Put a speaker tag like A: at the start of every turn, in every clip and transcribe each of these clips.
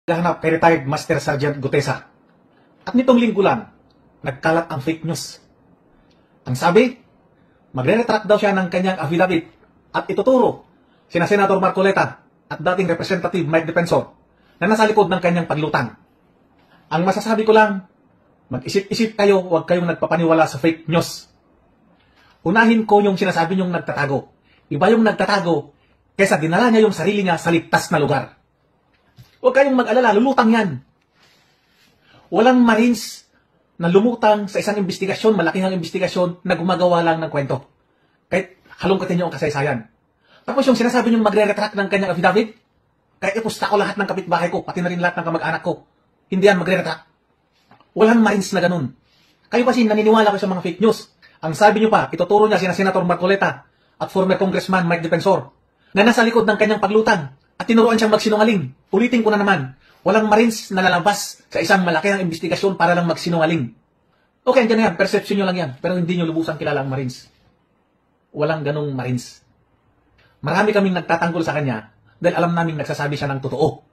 A: Naghahanap kay retired Master Sergeant Gutesa. At nitong linggo lang, nagkalat ang fake news. Ang sabi, magre-retract daw siya ng kanyang affidavit at ituturo sina Senator Marcoleta at dating Representative Mike Defensor na nasa likod ng kanyang paglutang. Ang masasabi ko lang, mag-isip-isip kayo, huwag kayong nagpapaniwala sa fake news. Unahin ko yung sinasabi niyong nagtatago. Iba yung nagtatago kaysa dinala niya yung sarili niya sa ligtas na lugar. Huwag kayong mag-alala, lulutang yan. Walang Marines na lumutang sa isang investigasyon, malaking investigasyon, na gumagawa lang ng kwento. Kahit halongkatin niyo ang kasaysayan. Tapos yung sinasabi niyong magre-retract ng kanyang affidavit, kahit ipusta ko lahat ng kapitbahay ko, pati na rin lahat ng kamag-anak ko, hindi yan magre-retract. Walang Marines na ganun. Kayo kasi naniniwala ko sa mga fake news. Ang sabi niyo pa, ituturo niya sina Senator Marcoleta at former Congressman Mike Defensor na nasa likod ng kanyang paglutang at tinuruan siyang magsinungaling. Ulitin ko na naman, walang Marines na lalabas sa isang malaki ng investigasyon para lang magsinungaling. Okay, andyan na yan, perception nyo lang yan, pero hindi nyo lubusang kilala ang Marines. Walang ganong Marines. Marami kaming nagtatanggol sa kanya dahil alam namin nagsasabi siya ng totoo.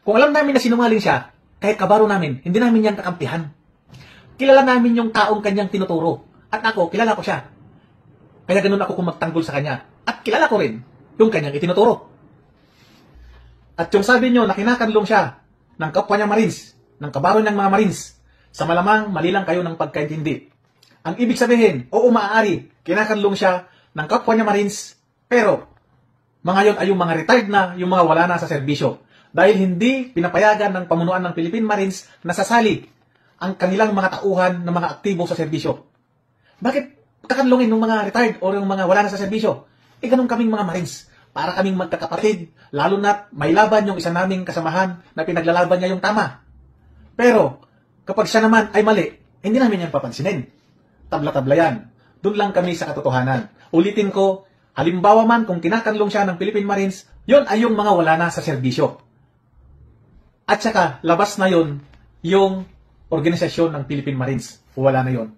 A: Kung alam namin na sinungaling siya, kahit kabaro namin, hindi namin yan kakampihan. Kilala namin yung taong kanyang tinuturo. At ako, kilala ko siya. Kaya ganun ako kung magtanggol sa kanya. At kilala ko rin yung kanyang itinuturo. At yung sabi nyo na kinakanlong siya ng kapwa niya Marines, ng kabaro niyang mga Marines, sa malamang mali lang kayo ng pagkaintindi. Ang ibig sabihin, oo maaari, kinakanlong siya ng kapwa niya Marines, pero mga yon ay yung mga retired na, yung mga wala na sa serbisyo. Dahil hindi pinapayagan ng pamunuan ng Philippine Marines na sasali ang kanilang mga tauhan na mga aktibo sa serbisyo. Bakit kakanlungin ng mga retired o yung mga wala na sa serbisyo? Ganun kaming mga Marines. Para kaming magkakapatid, lalo na't may laban yung isa naming kasamahan na pinaglalaban niya yung tama. Pero, kapag siya naman ay mali, hindi namin yan papansinin. Tabla-tabla yan. Doon lang kami sa katotohanan. Ulitin ko, halimbawa man kung kinakanlong siya ng Philippine Marines, yon ay yung mga wala na sa serbisyo. At saka, labas na yon yung organisasyon ng Philippine Marines. Wala na yon.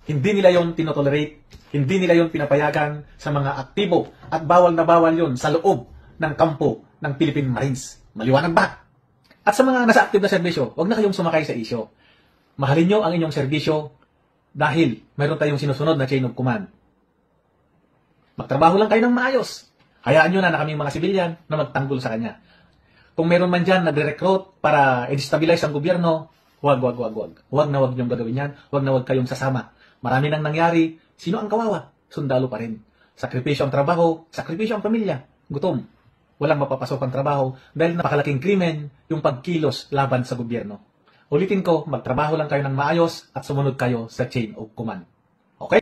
A: Hindi nila yon tinotolerate, hindi nila yon pinapayagan sa mga aktibo at bawal na bawal yon sa loob ng kampo ng Philippine Marines. Maliwanag ba? At sa mga nasa active na serbisyo, huwag na kayong sumakay sa isyo. Mahalin nyo ang inyong serbisyo dahil mayroon tayong sinusunod na chain of command. Magtrabaho lang kayo ng maayos. Hayaan nyo na kaming mga sibilyan na magtanggol sa kanya. Kung meron man dyan nagre-recruit para i-destabilize ang gobyerno, huwag na huwag nyong gagawin yan. Huwag na huwag kayong sasama. Marami nang nangyari. Sino ang kawawa? Sundalo pa rin. Sakripisyo ang trabaho, sakripisyo ang pamilya. Gutom. Walang mapapasok ang trabaho dahil napakalaking krimen yung pagkilos laban sa gobyerno. Ulitin ko, magtrabaho lang kayo ng maayos at sumunod kayo sa chain of command. Okay?